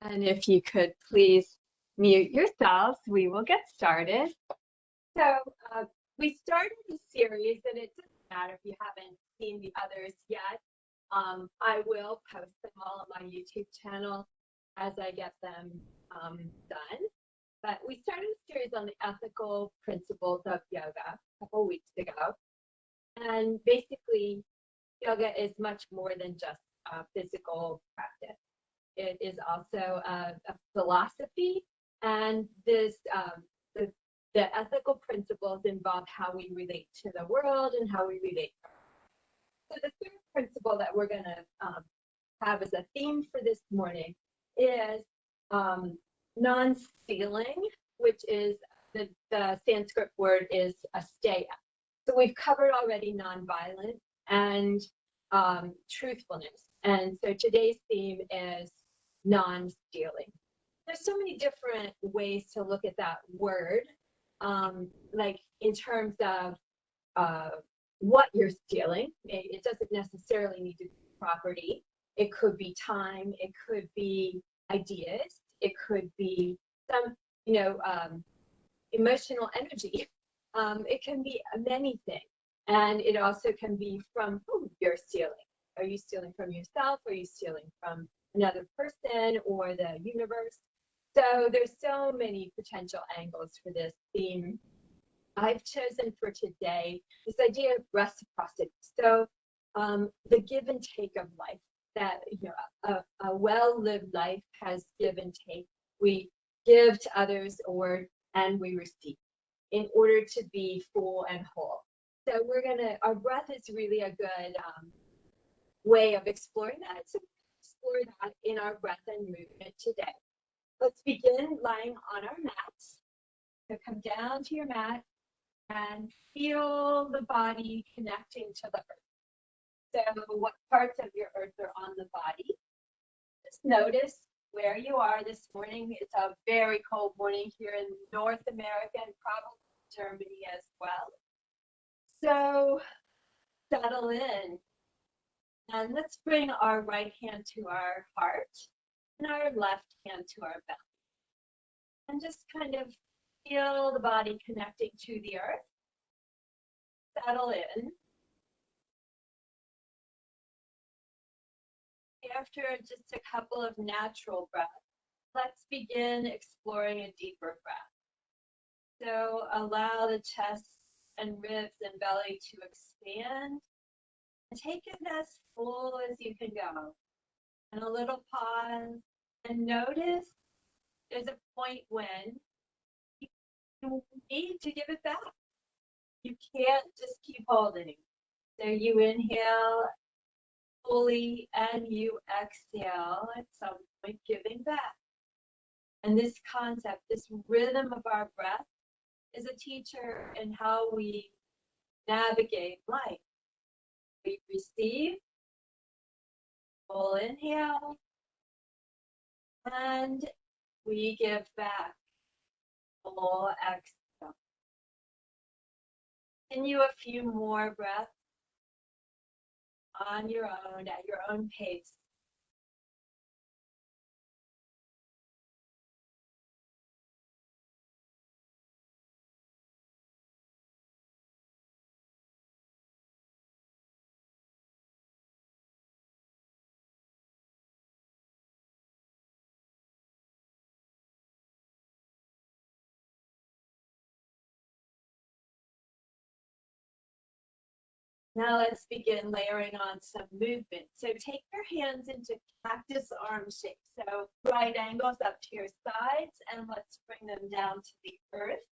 And if you could please mute yourselves, we will get started. So we started a series, and it doesn't matter if you haven't seen the others yet. I will post them all on my YouTube channel as I get them done. But we started a series on the ethical principles of yoga a couple weeks ago. And basically, yoga is much more than just a physical practice. It is also a philosophy, and the ethical principles involve how we relate to the world and how we relate. So the third principle that we're going to have as a theme for this morning is non-stealing, which is the Sanskrit word is Astaya. So we've covered already nonviolence and truthfulness. And so today's theme is non-stealing. There's so many different ways to look at that word, like in terms of what you're stealing. It doesn't necessarily need to be property. It could be time. It could be ideas. It could be some, emotional energy. It can be many things. And it also can be from who you're stealing. Are you stealing from yourself? Are you stealing from another person or the universe? So there's so many potential angles for this theme. I've chosen for today this idea of reciprocity. So the give and take of life, that a well-lived life has give and take. We give to others and we receive in order to be full and whole. So our breath is really a good way of exploring that. So explore that in our breath and movement today. Let's begin lying on our mats. So come down to your mat and feel the body connecting to the earth. So what parts of your earth are on the body? Just notice where you are this morning. It's a very cold morning here in North America and probably Germany as well. So settle in. And let's bring our right hand to our heart and our left hand to our belly. And just kind of feel the body connecting to the earth. Settle in. After just a couple of natural breaths, let's begin exploring a deeper breath. So allow the chest and ribs and belly to expand. And take it as full as you can go. And a little pause. And notice there's a point when you need to give it back. You can't just keep holding. So you inhale fully and you exhale at some point, giving back. And this concept, this rhythm of our breath is a teacher in how we navigate life. We receive, full inhale, and we give back, full exhale. Continue a few more breaths on your own, at your own pace. Now let's begin layering on some movement. So take your hands into cactus arm shape. So right angles up to your sides, and let's bring them down to the earth.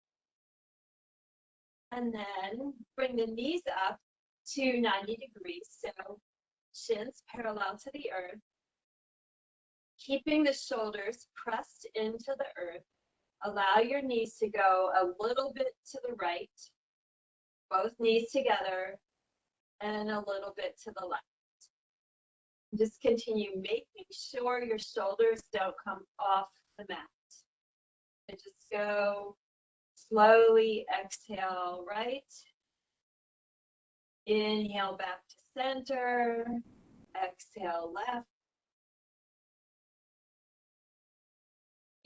And then bring the knees up to 90 degrees. So shins parallel to the earth. Keeping the shoulders pressed into the earth. Allow your knees to go a little bit to the right. Both knees together. And a little bit to the left. Just continue making sure your shoulders don't come off the mat. And just go slowly, exhale right. Inhale back to center. Exhale left.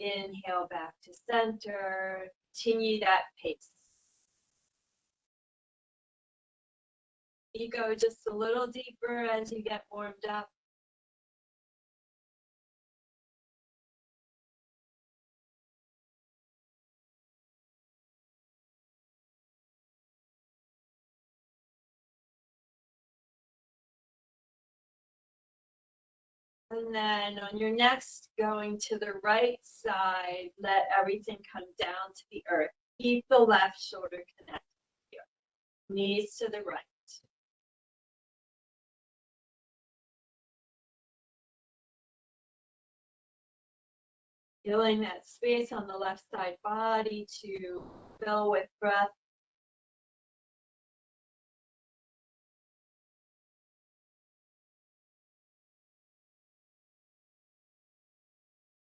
inhale back to center. Continue that pace. You go just a little deeper as you get warmed up. And then on your next, going to the right side, let everything come down to the earth. Keep the left shoulder connected here. Knees to the right. Feeling that space on the left side body to fill with breath.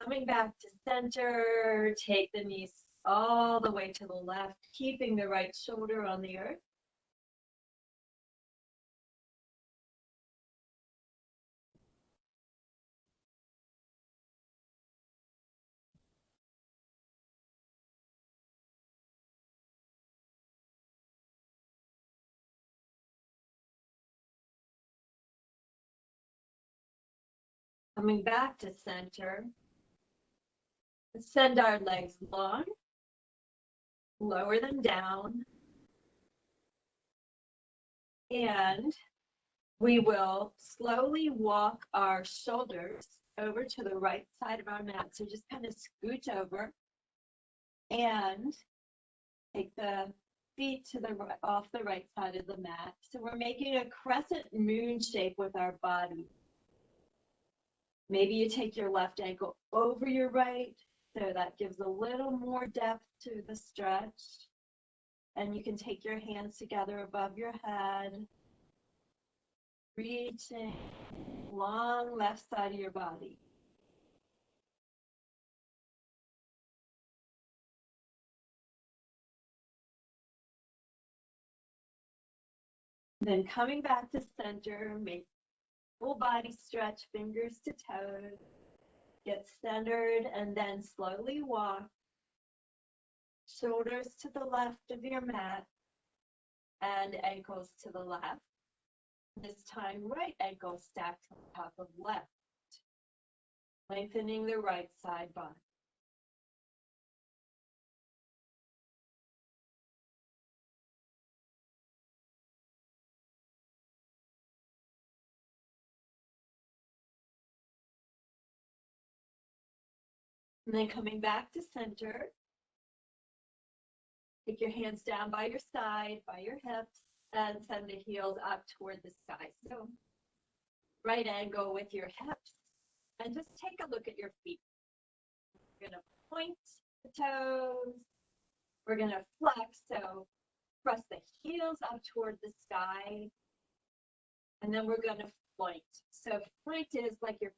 Coming back to center, take the knees all the way to the left, keeping the right shoulder on the earth. Coming back to center, send our legs long, lower them down, and we will slowly walk our shoulders over to the right side of our mat. So just kind of scooch over and take the feet to the right, off the right side of the mat. So we're making a crescent moon shape with our body. Maybe you take your left ankle over your right, so that gives a little more depth to the stretch. And you can take your hands together above your head, reaching long left side of your body. Then coming back to center, make full body stretch, fingers to toes, get centered, and then slowly walk shoulders to the left of your mat and ankles to the left. This time, right ankle stacked on top of left, lengthening the right side body. And then coming back to center, take your hands down by your side, by your hips, and send the heels up toward the sky. So right angle with your hips, and just take a look at your feet. We're going to point the toes. We're going to flex, so press the heels up toward the sky, and then we're going to point. So point is like you're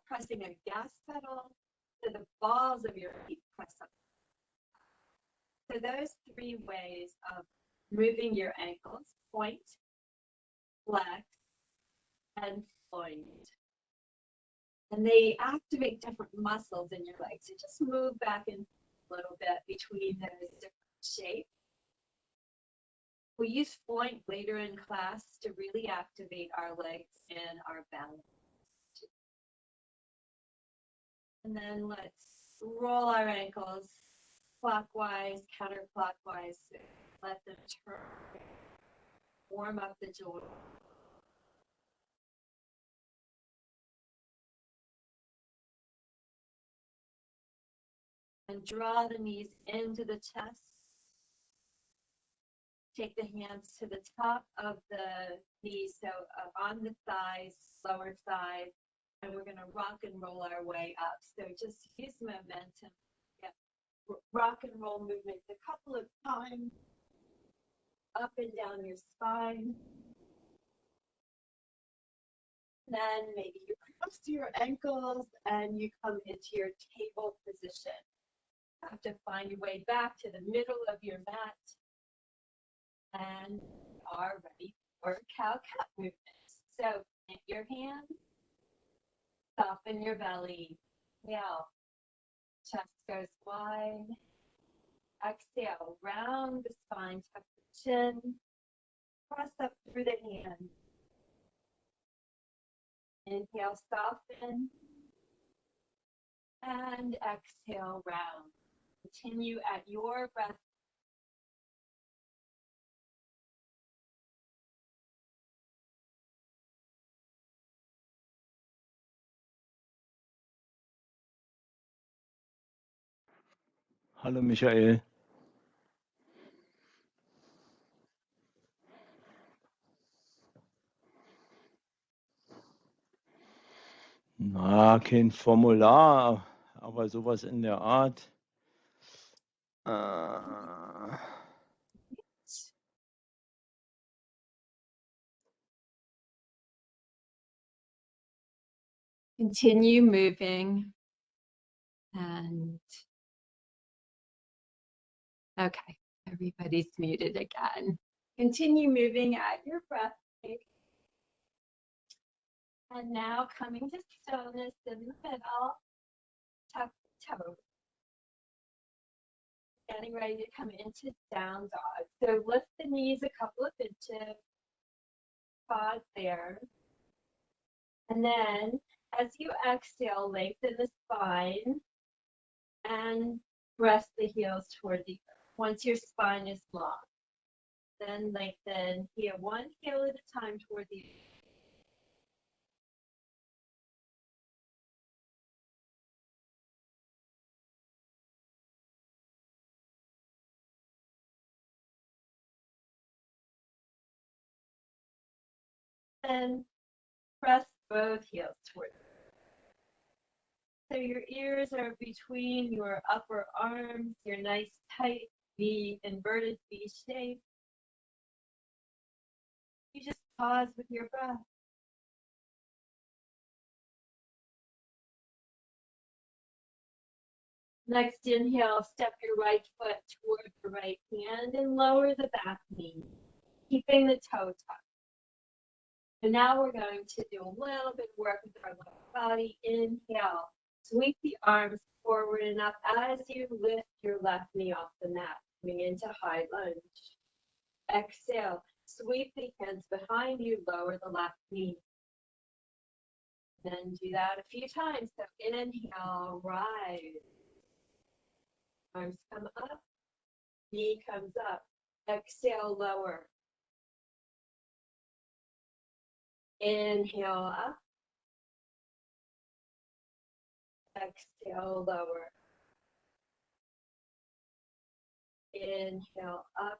pressing a gas pedal, so the balls of your feet press up. So those three ways of moving your ankles: point, flex, and point. And they activate different muscles in your legs. So just move back and a little bit between those different shapes. We use point later in class to really activate our legs and our balance. And then let's roll our ankles clockwise, counterclockwise. Let them turn, warm up the joint. And draw the knees into the chest. Take the hands to the top of the knees, so on the thighs, lower thigh, and we're going to rock and roll our way up. So just use momentum. Yeah. Rock and roll movement a couple of times, up and down your spine. Then maybe you cross your ankles and you come into your table position. You have to find your way back to the middle of your mat and are ready for cow-cat movements. So plant your hands, soften your belly. Yeah. Chest goes wide. Exhale, round the spine, tuck the chin. Cross up through the hands. Inhale, soften. And exhale, round. Continue at your breath. Hallo Michael. Na, kein Formular, aber sowas in der Art. Continue moving. And okay, everybody's muted again. Continue moving at your breath rate. And now coming to stillness in the middle, tuck the toes. Getting ready to come into down dog. So lift the knees a couple of inches. Pause there. And then as you exhale, lengthen the spine and press the heels toward the earth. Once your spine is long, then lengthen heel one heel at a time toward the earth. Then press both heels toward the earth. So your ears are between your upper arms, your nice tight V, inverted V shape. You just pause with your breath. Next inhale, step your right foot toward the right hand and lower the back knee, keeping the toe tucked. And now we're going to do a little bit of work with our lower body. Inhale, sweep the arms forward and up as you lift your left knee off the mat, coming into high lunge. Exhale, sweep the hands behind you, lower the left knee. Then do that a few times. So inhale, rise. Arms come up, knee comes up. Exhale, lower. Inhale, up. Exhale, lower. Inhale, up.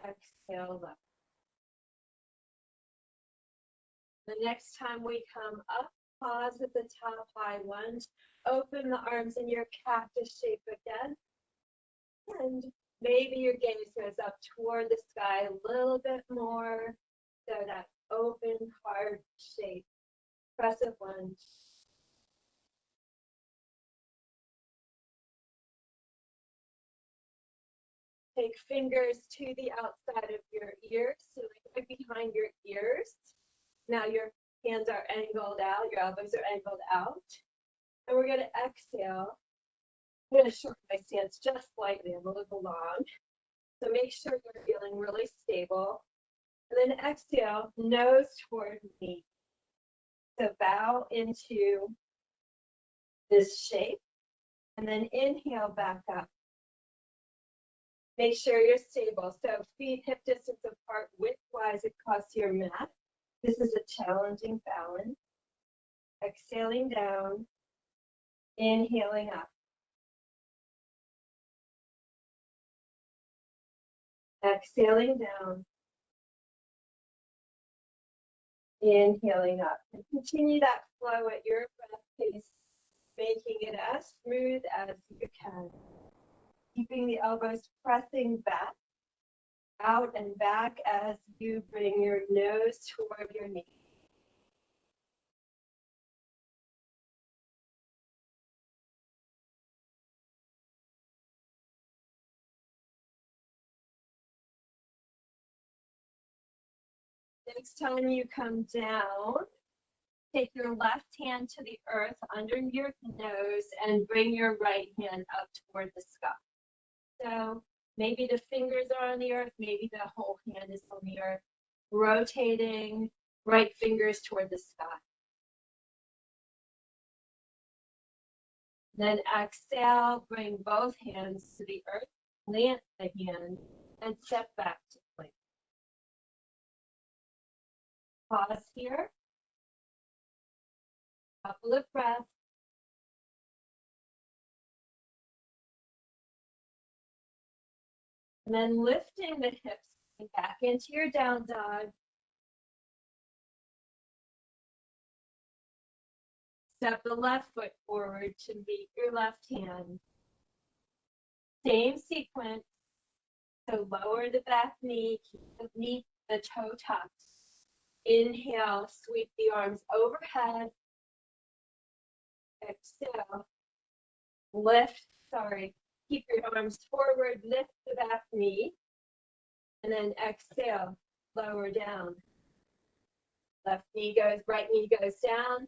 Exhale, lower. The next time we come up, pause at the top, high lunge. Open the arms in your cactus shape again. And maybe your gaze goes up toward the sky a little bit more. So that open heart shape. Crescent lunge. Take fingers to the outside of your ears, so right behind your ears. Now your hands are angled out, your elbows are angled out. And we're going to exhale. I'm going to shorten my stance just slightly, I'm a little long. So make sure you're feeling really stable. And then exhale, nose toward knee. So bow into this shape. And then inhale back up. Make sure you're stable. So feet hip distance apart widthwise across your mat. This is a challenging balance. Exhaling down, inhaling up. Exhaling down, inhaling up. And continue that flow at your breath pace, making it as smooth as you can. Keeping the elbows pressing back, out and back as you bring your nose toward your knee. Next time you come down, Take your left hand to the earth under your nose and bring your right hand up toward the sky. So maybe the fingers are on the earth, maybe the whole hand is on the earth, rotating right fingers toward the sky. Then exhale, bring both hands to the earth, plant the hand, and step back to plank. Pause here. Couple of breaths. And then lifting the hips back into your down dog. Step the left foot forward to meet your left hand. Same sequence. So lower the back knee, keep the toe tucked. Inhale, sweep the arms overhead. Exhale, keep your arms forward, lift the back knee. And then exhale, lower down. Right knee goes down.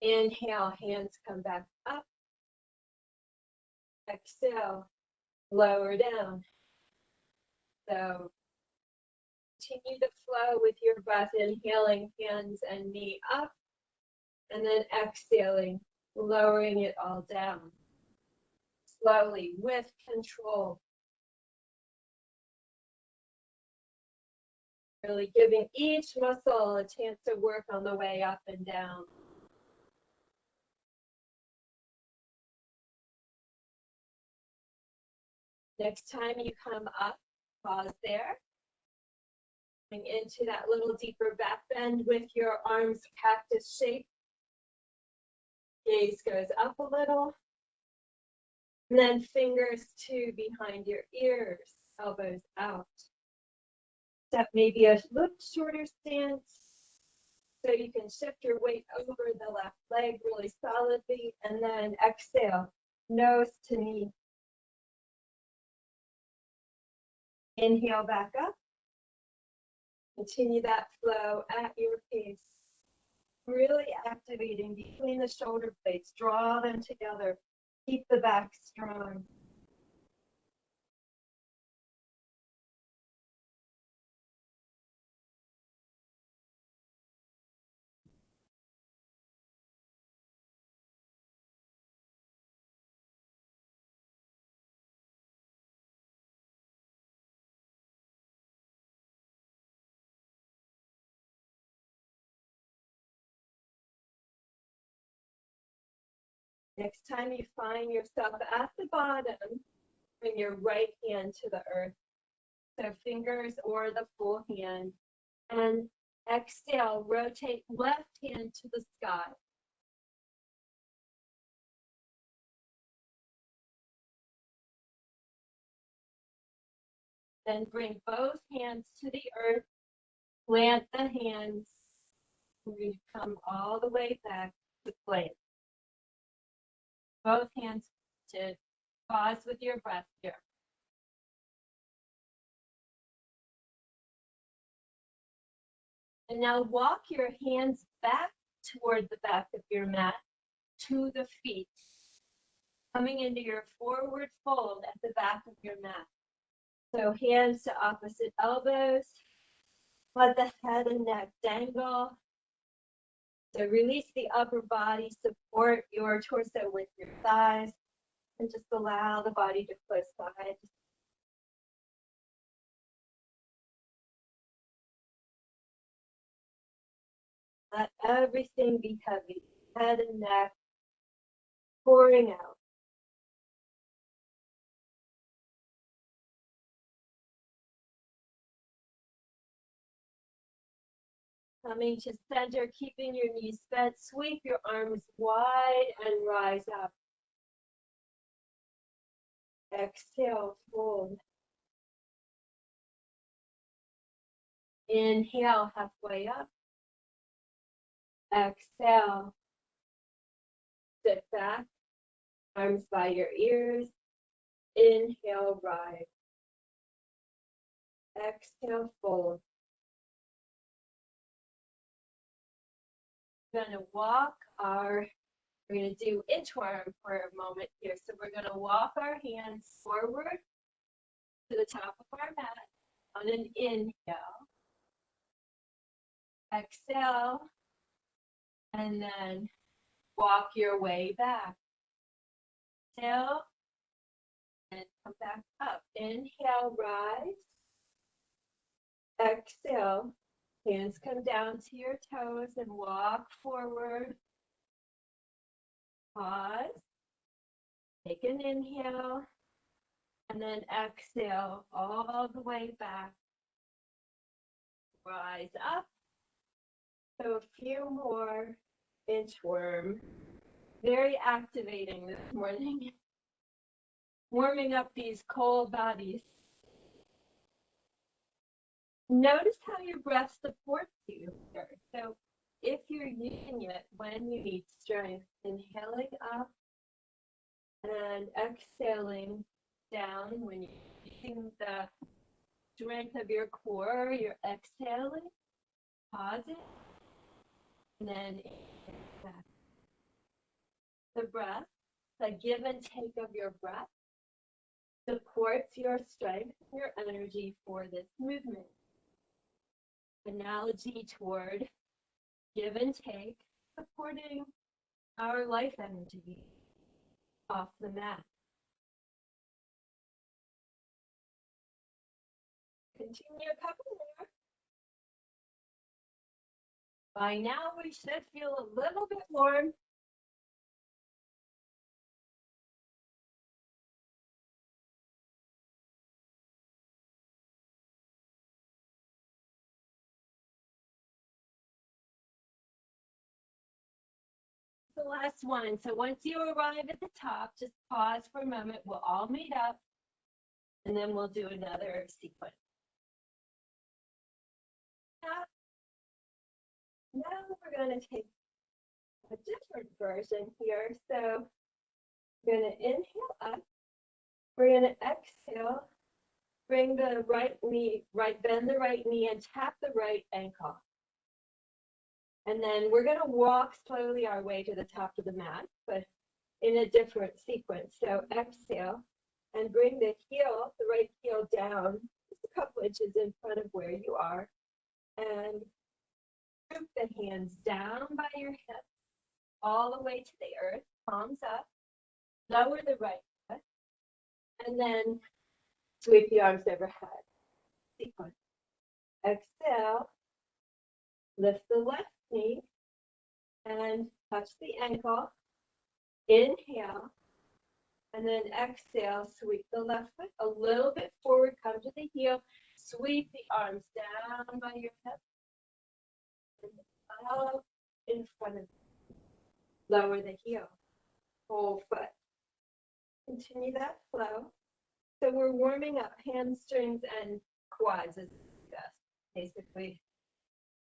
Inhale, hands come back up. Exhale, lower down. So continue the flow with your breath, inhaling hands and knee up, and then exhaling, lowering it all down. Slowly, with control. Really giving each muscle a chance to work on the way up and down. Next time you come up, pause there. Going into that little deeper back bend with your arms cactus shape. Gaze goes up a little. And then fingers to behind your ears, elbows out. Step maybe a little shorter stance so you can shift your weight over the left leg really solidly, and then exhale, nose to knee. Inhale back up. Continue that flow at your pace. Really activating between the shoulder blades. Draw them together. Keep the back strong. Next time you find yourself at the bottom, bring your right hand to the earth. So fingers or the full hand. And exhale, rotate left hand to the sky. Then bring both hands to the earth. Plant the hands. We come all the way back to plank. Both hands to pause with your breath here. And now walk your hands back toward the back of your mat to the feet, coming into your forward fold at the back of your mat. So hands to opposite elbows. Let the head and neck dangle. So release the upper body, support your torso with your thighs, and just allow the body to close side. Let everything be heavy, head and neck, pouring out. Coming to center, keeping your knees bent, sweep your arms wide and rise up. Exhale, fold. Inhale, halfway up. Exhale, sit back, arms by your ears. Inhale, rise. Exhale, fold. we're going to we're going to do inchworm for a moment here. So we're going to walk our hands forward to the top of our mat on an inhale. Exhale, and then walk your way back. Exhale, and come back up. Inhale, rise. Exhale, hands come down to your toes and walk forward. Pause. Take an inhale, and then exhale all the way back. Rise up. So a few more inchworm. Very activating this morning. Warming up these cold bodies. Notice how your breath supports you here. So if you're using it when you need strength, inhaling up and exhaling down when you're using the strength of your core, you're exhaling, pause it, and then back. The breath, the give and take of your breath, supports your strength, your energy for this movement. Analogy toward give and take, supporting our life energy off the mat. Continue a couple more. By now, we should feel a little bit warm. The last one. So once you arrive at the top, just pause for a moment. We'll all meet up, and then we'll do another sequence. Now we're going to take a different version here. So we're going to inhale up. We're going to exhale. Bring the right knee, bend the right knee and tap the right ankle. And then we're going to walk slowly our way to the top of the mat, but in a different sequence. So exhale and bring the heel, the right heel down just a couple inches in front of where you are. And group the hands down by your hips all the way to the earth, palms up. Lower the right foot. And then sweep the arms overhead. Sequence. Exhale. Lift the left knee and touch the ankle. Inhale. And then exhale, sweep the left foot a little bit forward, come to the heel. Sweep the arms down by your hip. And up in front of you. Lower the heel. Whole foot. Continue that flow. So we're warming up hamstrings and quads as discussed. Basically,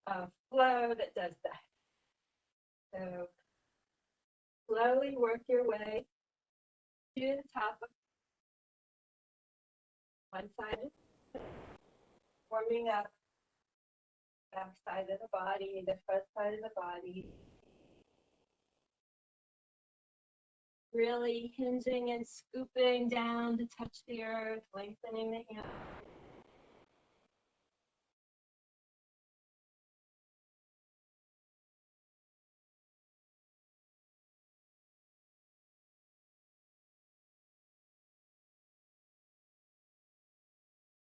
a flow that does that. So slowly work your way to the top of one side, warming up back side of the body, the front side of the body. Really hinging and scooping down to touch the earth, lengthening the hands.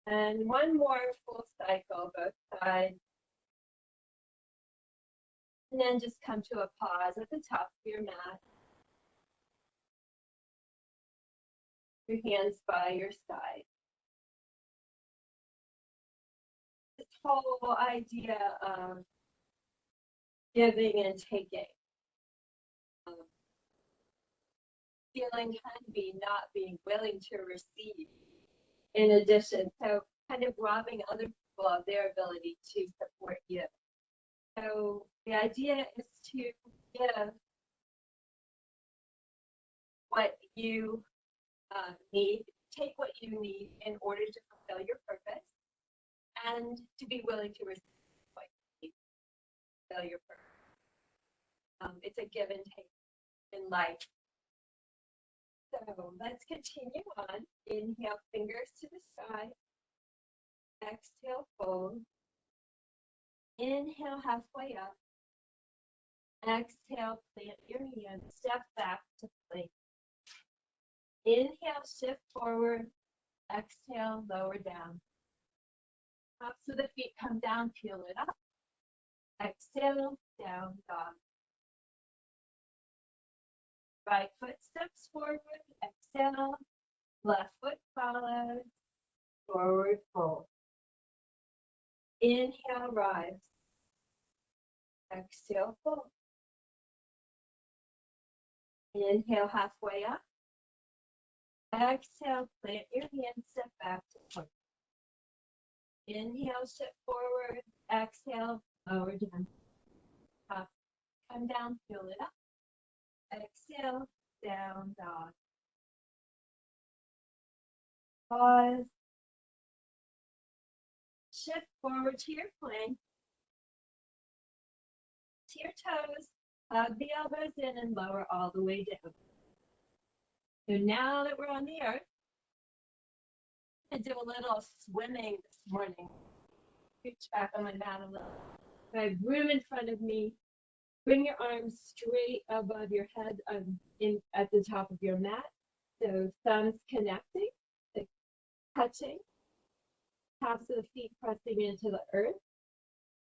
And one more full cycle, both sides. And then just come to a pause at the top of your mat. Your hands by your side. This whole idea of giving and taking. Feeling can be not being willing to receive in addition. So kind of robbing other people of their ability to support you. So the idea is to give what you need, take what you need in order to fulfill your purpose, and to be willing to receive what you need to fulfill your purpose. It's a give and take in life. So let's continue on. Inhale, fingers to the sky. Exhale, fold. Inhale, halfway up. Exhale, plant your hands. Step back to plank. Inhale, shift forward. Exhale, lower down. Tops of the feet come down, peel it up. Exhale, down dog. Right foot steps forward. Exhale. Left foot follows. Forward fold. Inhale, rise. Exhale, fold. Inhale, halfway up. Exhale, plant your hands, step back to plank. Inhale, shift forward. Exhale, lower down. Up, come down, peel it up. Exhale, down dog. Pause. Shift forward to your plank. To your toes. Hug the elbows in and lower all the way down. So now that we're on the earth, I'm going to do a little swimming this morning. Reach back on my mat a little. I have room in front of me. Bring your arms straight above your head at the top of your mat. So thumbs connecting, like touching. Tops of the feet pressing into the earth.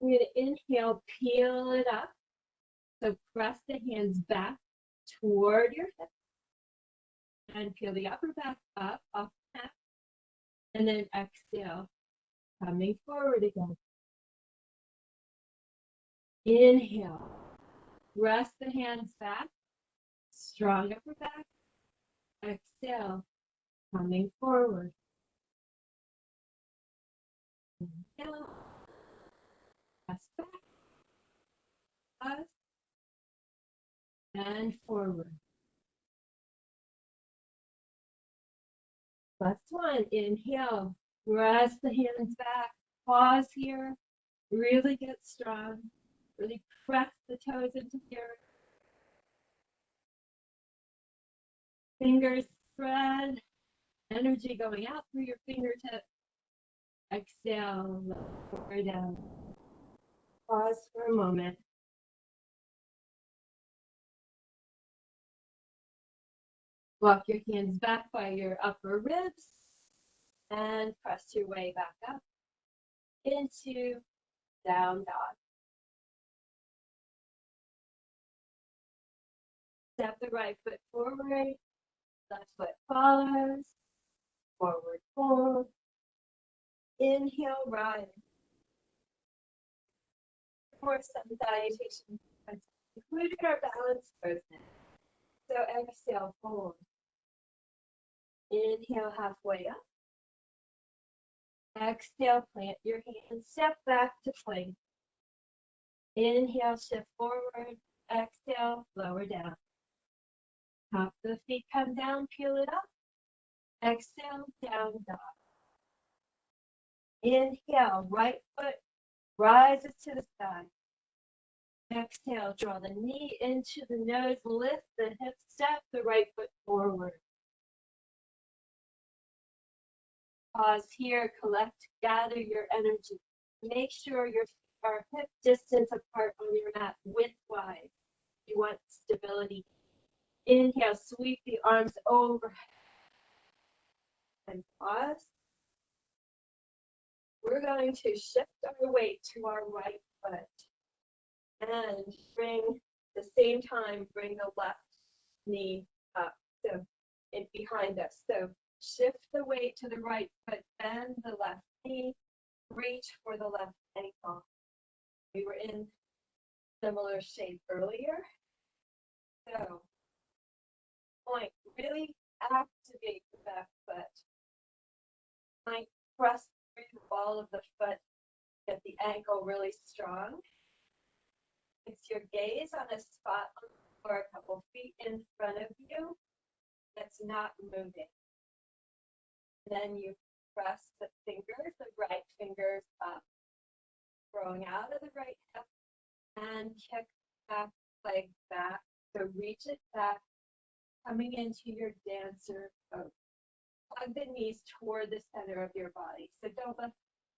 We're going to inhale, peel it up. So press the hands back toward your hips. And peel the upper back up off the mat. And then exhale, coming forward again. Inhale. Press the hands back. Strong upper back. Exhale, coming forward. Inhale. Press back. Pause. And forward. Last one. Inhale. Press the hands back. Pause here. Really get strong. Really press the toes into the earth. Fingers spread. Energy going out through your fingertips. Exhale, lower down. Pause for a moment. Walk your hands back by your upper ribs and press your way back up into down dog. Step the right foot forward, left foot follows, forward fold. Inhale, rise. For some salutation, including our balance pose now. So exhale, fold. Inhale, halfway up. Exhale, plant your hands, step back to plank. Inhale, shift forward. Exhale, lower down. Top of the feet come down, peel it up. Exhale, down dog. Inhale, right foot rises to the sky. Exhale, draw the knee into the nose, lift the hip, step the right foot forward. Pause here, collect, gather your energy. Make sure your feet are hip distance apart on your mat, widthwise. You want stability. Inhale, sweep the arms over. And pause. We're going to shift our weight to our right foot. And bring, the same time, bring the left knee up, so in behind us. So shift the weight to the right foot, bend the left knee, reach for the left ankle. We were in similar shape earlier. So point, really activate the back foot. Point, press through the ball of the foot, get the ankle really strong. Fix your gaze on a spot or a couple feet in front of you that's not moving. Then you press the fingers, the right fingers up, growing out of the right hip, and kick back leg back. So reach it back, coming into your dancer pose. Hug the knees toward the center of your body. So don't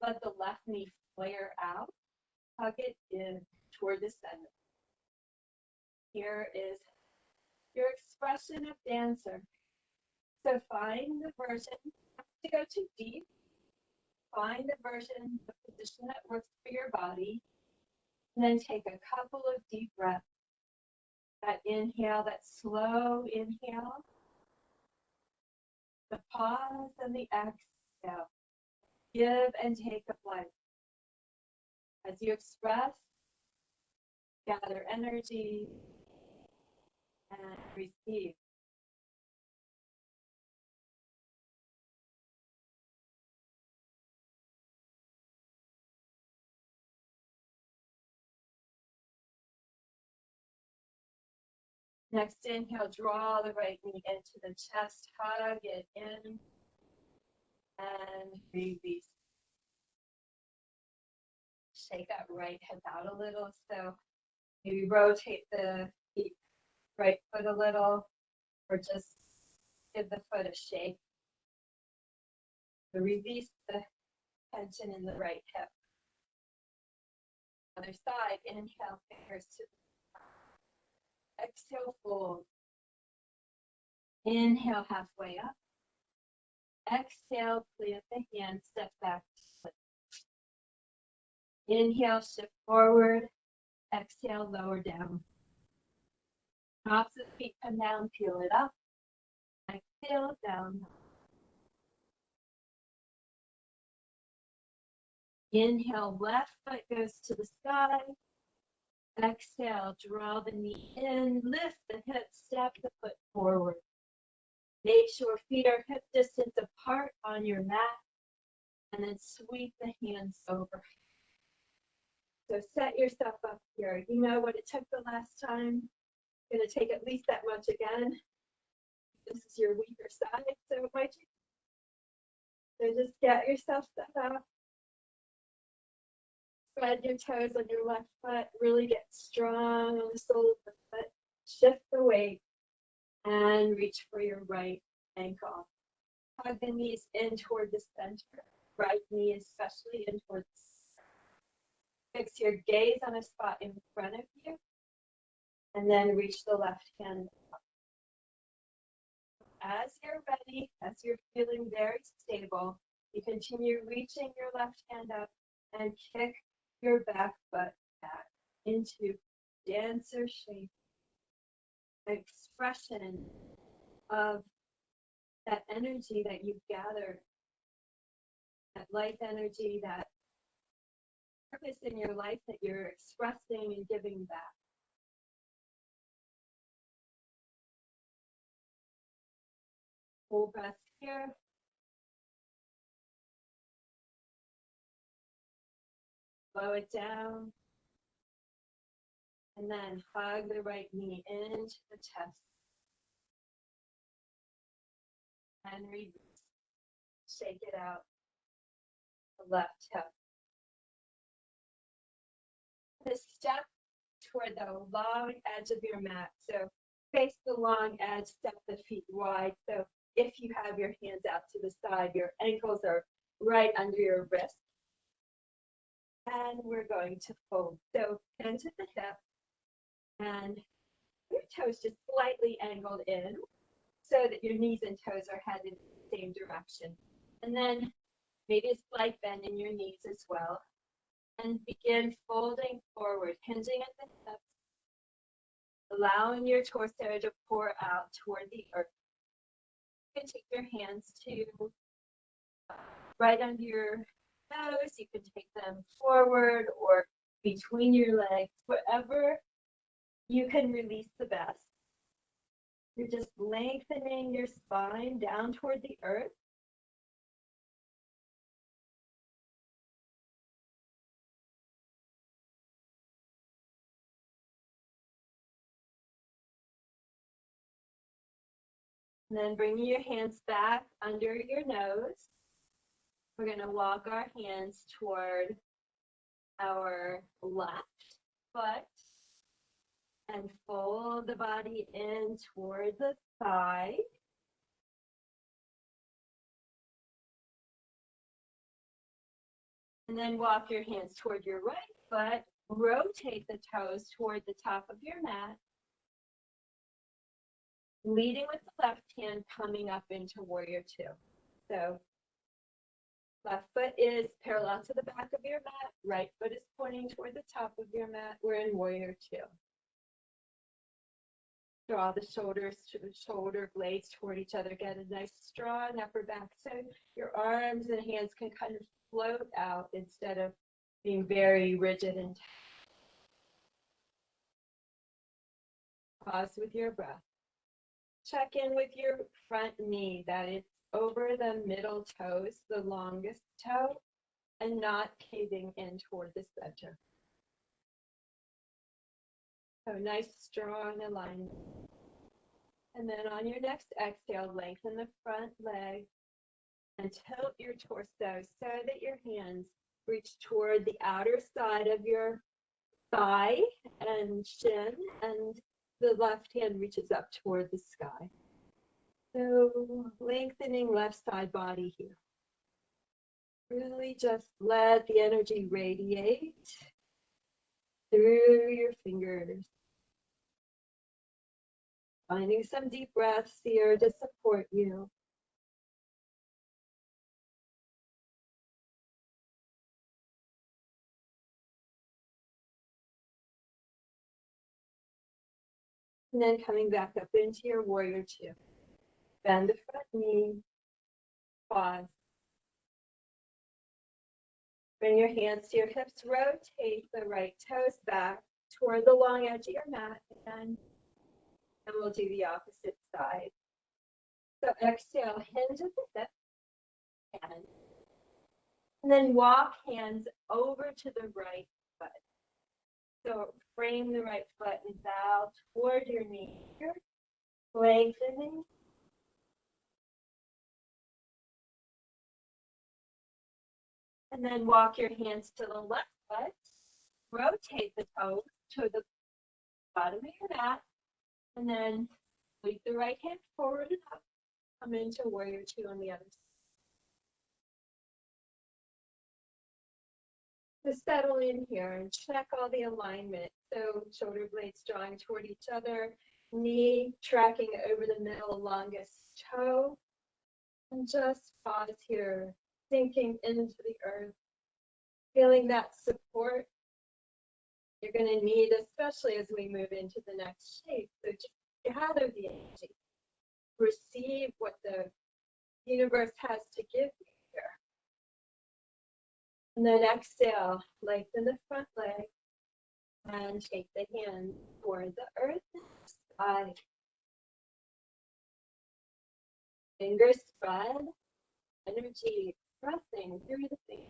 let the left knee flare out. Hug it in toward the center. Here is your expression of dancer. So find the version, not to go too deep. Find the version, the position that works for your body. And then take a couple of deep breaths. That inhale, that slow inhale. The pause and the exhale. Give and take a flight. As you express, gather energy, and receive. Next inhale, draw the right knee into the chest, hug it in, and release. Shake that right hip out a little. So maybe rotate the right foot a little, or just give the foot a shake. So release the tension in the right hip. Other side, inhale, fingers to the side. Exhale, fold. Inhale, halfway up. Exhale, plant the hand, step back. Inhale, shift forward. Exhale, lower down. Tops of feet come down, peel it up. Exhale, down. Inhale, left foot goes to the sky. Exhale, draw the knee in, lift the hip, step the foot forward. Make sure feet are hip distance apart on your mat, and then sweep the hands over. So set yourself up here. You know what it took the last time. It's going to take at least that much again. This is your weaker side, so it might. So just get yourself set up. Spread your toes on your left foot. Really get strong on the sole of the foot. Shift the weight and reach for your right ankle. Hug the knees in toward the center. Right knee especially in towards the center. Fix your gaze on a spot in front of you. And then reach the left hand up. As you're ready, as you're feeling very stable, you continue reaching your left hand up and kick your back foot back into dancer shape. Expression of that energy that you've gathered, that life energy, that purpose in your life that you're expressing and giving back. Full breath here. Slow it down. And then hug the right knee into the chest. And release. Shake it out. The left hip. This step toward the long edge of your mat. So face the long edge, step the feet wide. So if you have your hands out to the side, your ankles are right under your wrist. And we're going to fold. So hand to the hip and your toes just slightly angled in so that your knees and toes are headed in the same direction. And then maybe a slight bend in your knees as well. And begin folding forward, hinging at the hips, allowing your torso to pour out toward the earth. You can take your hands to right under your nose. You can take them forward or between your legs, wherever you can release the best. You're just lengthening your spine down toward the earth. And then bringing your hands back under your nose. We're going to walk our hands toward our left foot And fold the body in toward the thigh. And then walk your hands toward your right foot. Rotate the toes toward the top of your mat. Leading with the left hand, coming up into warrior two. So left foot is parallel to the back of your mat. Right foot is pointing toward the top of your mat. We're in warrior two. Draw the shoulders to the shoulder blades toward each other. Get a nice strong upper back. So your arms and hands can kind of float out instead of being very rigid and tight. Pause with your breath. Check in with your front knee, that it's over the middle toes, the longest toe, and not caving in toward the center. So nice, strong alignment. And then on your next exhale, lengthen the front leg and tilt your torso so that your hands reach toward the outer side of your thigh and shin, and the left hand reaches up toward the sky. So lengthening left side body here. Really just let the energy radiate through your fingers. Finding some deep breaths here to support you. And then coming back up into your warrior two. Bend the front knee. Pause. Bring your hands to your hips. Rotate the right toes back toward the long edge of your mat again. And we'll do the opposite side. So exhale, hinge at the hip. And then walk hands over to the right foot. So frame the right foot and bow toward your knee here. Lengthening. And then walk your hands to the left foot. Rotate the toes to the bottom of your mat. And then sweep the right hand forward and up. Come into warrior two on the other side. To settle in here and check all the alignment. So shoulder blades drawing toward each other. Knee tracking over the middle longest toe. And just pause here, sinking into the earth. Feeling that support you're going to need, especially as we move into the next shape. So just gather the energy. Receive what the universe has to give you here. And then exhale, lengthen the front leg and take the hand toward the earth and sky. Fingers spread, energy pressing through the fingers.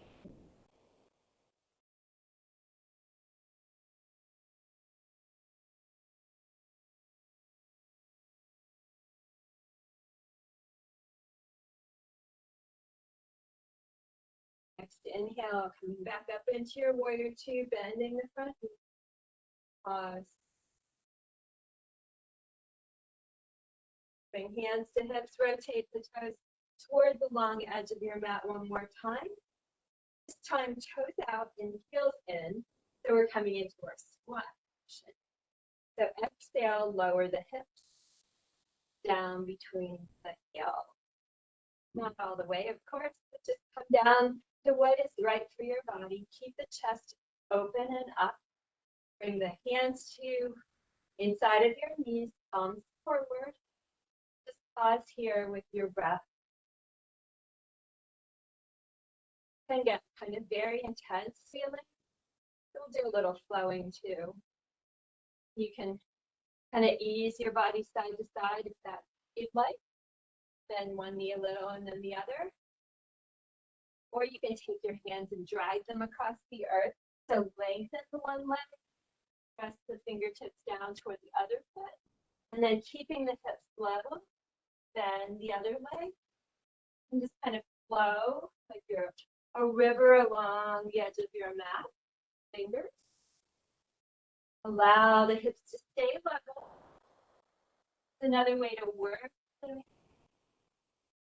Next inhale, coming back up into your warrior two, bending the front knee. Pause. Bring hands to hips, rotate the toes toward the long edge of your mat one more time. This time, toes out and heels in. So we're coming into our squat position. So exhale, lower the hips down between the heels. Not all the way, of course, but just come down to what is right for your body. Keep the chest open and up. Bring the hands to inside of your knees, palms forward. Just pause here with your breath. Can get kind of very intense feeling. We'll do a little flowing too. You can kind of ease your body side to side if that you'd like. Bend one knee a little and then the other. Or you can take your hands and drag them across the earth. So lengthen the one leg, press the fingertips down toward the other foot, and then keeping the hips level, bend the other leg, and just kind of flow like you're a river along the edge of your mat. Fingers. Allow the hips to stay level. Another way to work,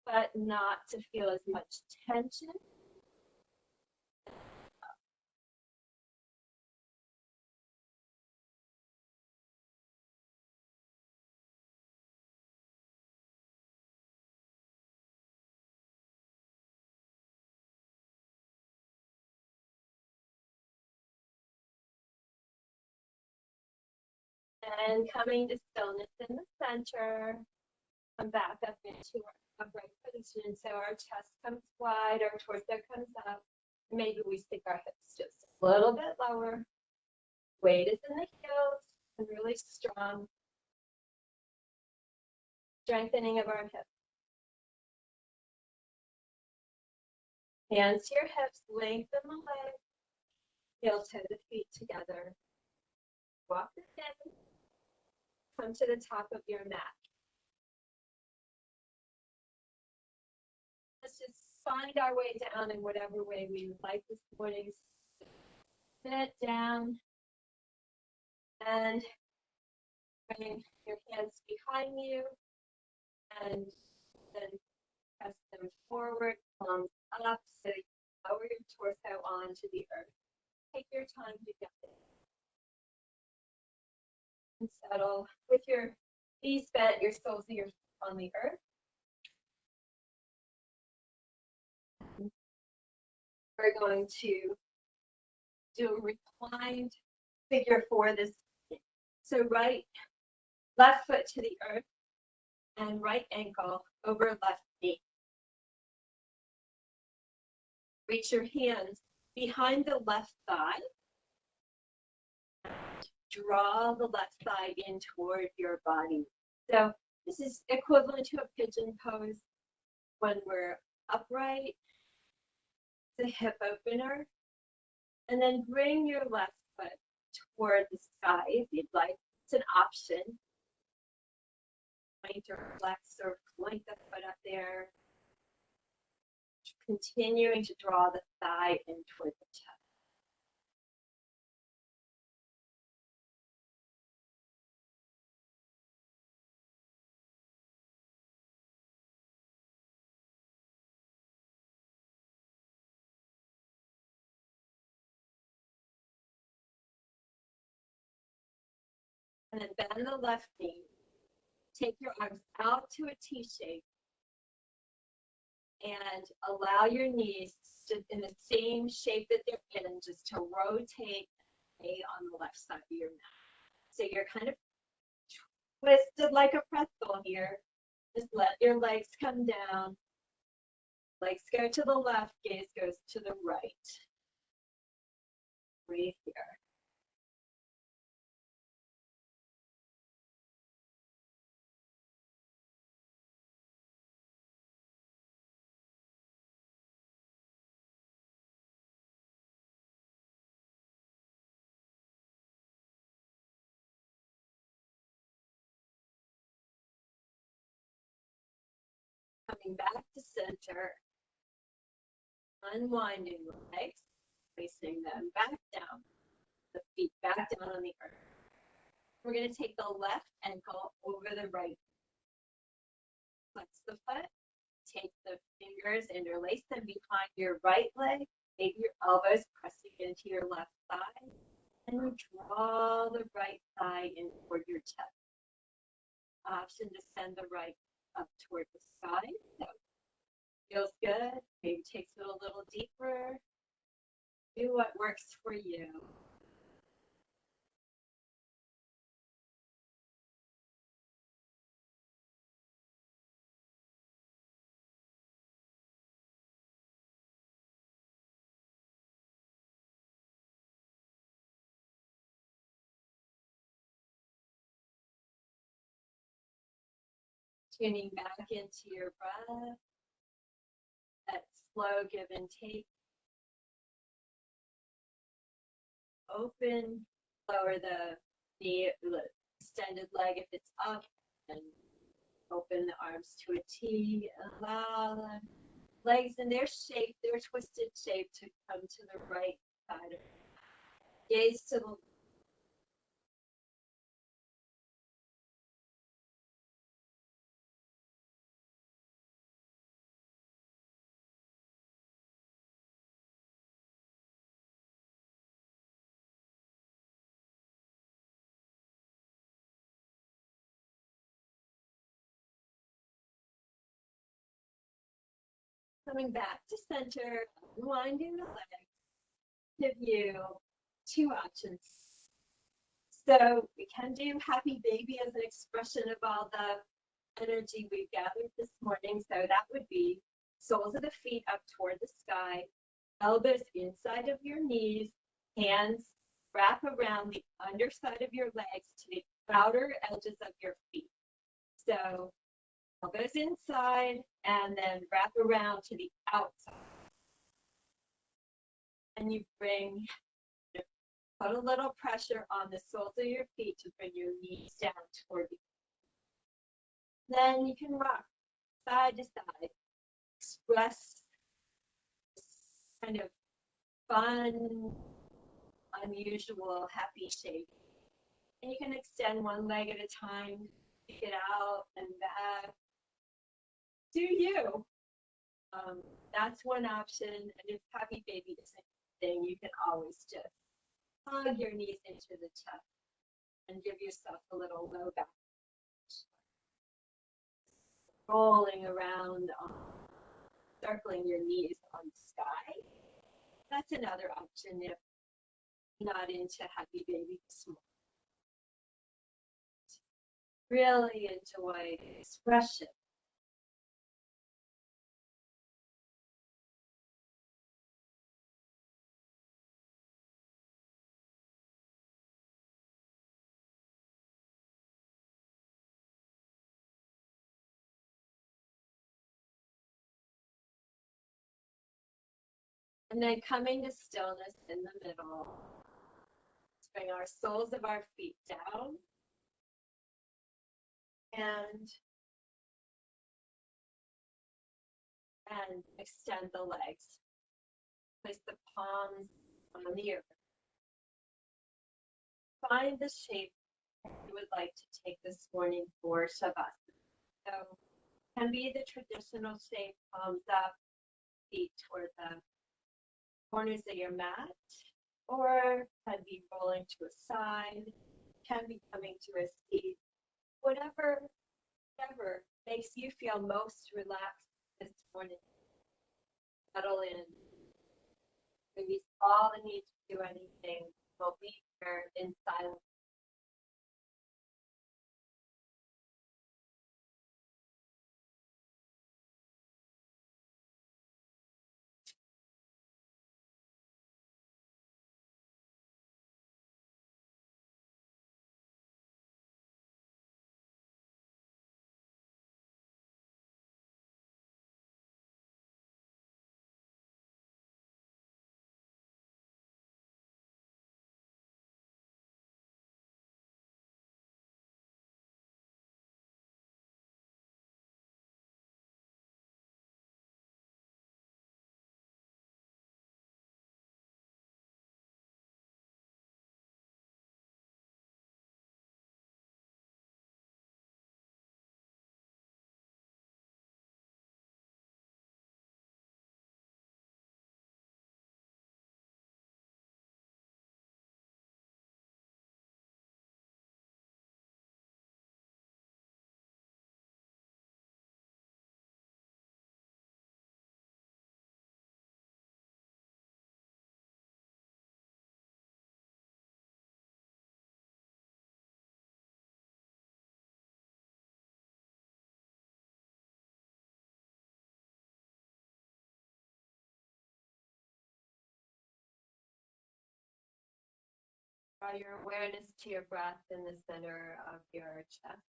but not to feel as much tension. And coming to stillness in the center. Come back up into our upright position. So our chest comes wide, our torso comes up. Maybe we stick our hips just a little bit lower. Weight is in the heels and really strong. Strengthening of our hips. Hands to your hips, lengthen the legs. Heel toe the feet together. Walk the in. Come to the top of your mat. Let's just find our way down in whatever way we would like this morning. Sit down and bring your hands behind you and then press them forward, palms up, so you lower your torso onto the earth. Take your time to get there. And settle with your knees bent, your soles on the earth. We're going to do a reclined figure for this. So left foot to the earth and right ankle over left knee. Reach your hands behind the left thigh. Draw the left thigh in toward your body. So this is equivalent to a pigeon pose when we're upright. It's a hip opener. And then bring your left foot toward the sky if you'd like. It's an option. Point or flex or point the foot up there. Continuing to draw the thigh in toward the chest. And then bend the left knee. Take your arms out to a T shape. And allow your knees to, in the same shape that they're in, just to rotate on the left side of your mat. So you're kind of twisted like a pretzel here. Just let your legs come down. Legs go to the left, gaze goes to the right. Breathe here. Coming back to center. Unwinding the legs, placing them back down. The feet back down on the earth. We're going to take the left ankle over the right. Flex the foot. Take the fingers, interlace them behind your right leg. Maybe your elbows pressing into your left thigh. And we draw the right thigh in toward your chest. Option to send the right up toward the side. So feels good. Maybe takes it a little deeper. Do what works for you. Tuning back into your breath. That slow give and take. Open, lower the knee, the extended leg if it's up, and open the arms to a T. Allow the legs in their shape, their twisted shape, to come to the right side. Gaze to the Coming back to center, unwinding the legs, give you two options. So we can do happy baby as an expression of all the energy we've gathered this morning. So that would be soles of the feet up toward the sky, elbows inside of your knees, hands wrap around the underside of your legs to the outer edges of your feet. So elbows inside and then wrap around to the outside. And you put a little pressure on the soles of your feet to bring your knees down toward you. Then you can rock side to side. Express kind of fun, unusual, happy shape. And you can extend one leg at a time, kick it out and back. Do you? That's one option. And if happy baby isn't thing, you can always just hug your knees into the chest and give yourself a little low back. Rolling around, circling your knees on the sky. That's another option if you're not into happy baby this morning. Really enjoy the expression. And then coming to stillness in the middle. Let's bring our soles of our feet down. And extend the legs. Place the palms on the earth. Find the shape you would like to take this morning for Shavasana. So it can be the traditional shape, palms up, feet toward the corners of your mat, or can be rolling to a side, can be coming to a seat, whatever makes you feel most relaxed this morning. Settle in. Release all the need to do anything. We'll be here in silence. Draw your awareness to your breath in the center of your chest.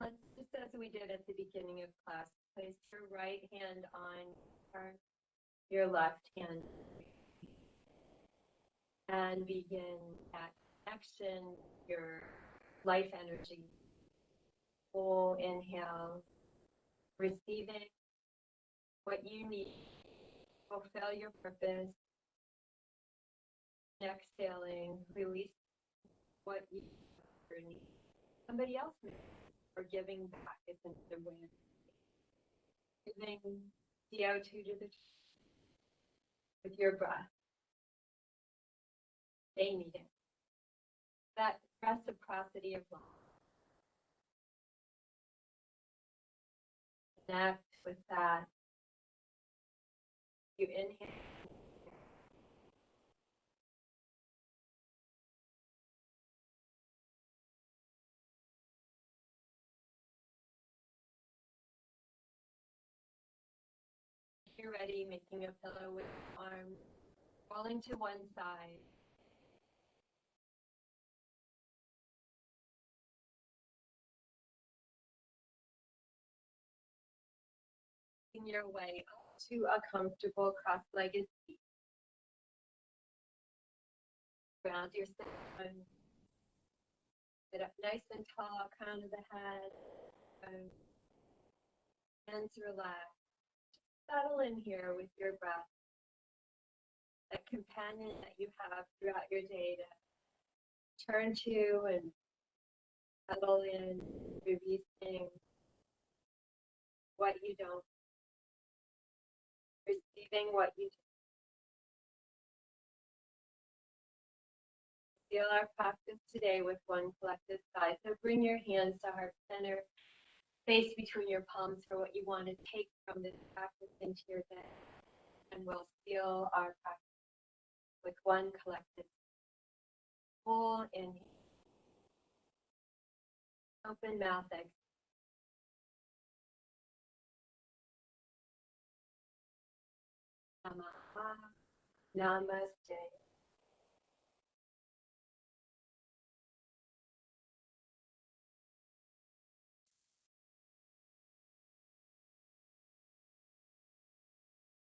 Let's, just as we did at the beginning of class, place your right hand on your left hand and begin that connection, your life energy. Full inhale, receiving what you need, fulfill your purpose. Exhaling, release what you need. Somebody else needs, or giving back is another way of giving CO2 to the with your breath. They need it. That reciprocity of love. Connect with that You inhale. You're ready, making a pillow with your arms rolling to one side. Making your way up to a comfortable cross-legged seat. Ground your spine. Sit up nice and tall, crown of the head. Hands relaxed. Settle in here with your breath. That companion that you have throughout your day to turn to and settle in, releasing what you don't, receiving what you do. Feel our practice today with one collective sigh. So bring your hands to heart center, space between your palms for what you want to take from this practice into your day. And we'll seal our practice with one collective full inhale. Open mouth exhale. Namaha. Namaste.